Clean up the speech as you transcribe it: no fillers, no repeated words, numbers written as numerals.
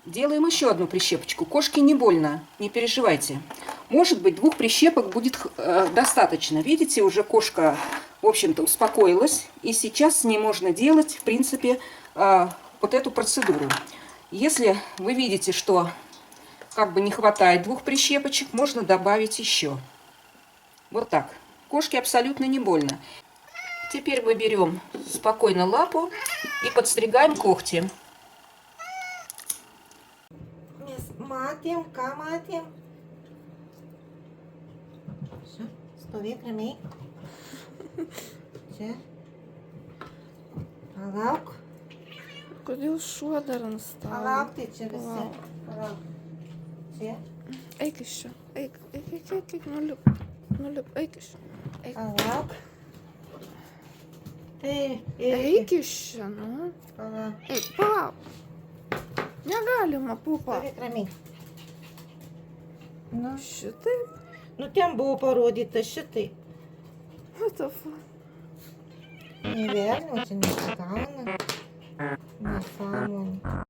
Делаем еще одну прищепочку. Кошке не больно, не переживайте. Может быть, 2 прищепок будет достаточно. Видите, уже кошка, в общем-то, успокоилась. И сейчас с ней можно делать, в принципе, вот эту процедуру. Если вы видите, что как бы не хватает 2 прищепочек, можно добавить еще. Вот так. Кошке абсолютно не больно. Теперь мы берем спокойно лапу и подстригаем когти. Матим, каматим. Стови, креми. Че? Алаук. Kodėl šuo dar ant stalo? Palauk, tai čia visi. Palauk. Čia. Eik iš čia. Eik, nulip. Nulip, eik iš čia. Eik. Palauk. Tai Eik iš čia, nu. Palauk. Eik, palauk. Negalima, pupa. Stovėk ramiai. Nu, Šitaip? nu ten buvo parodyta šitai. What the fuck? Neverniau, čia nesigauna. Nesąmonė.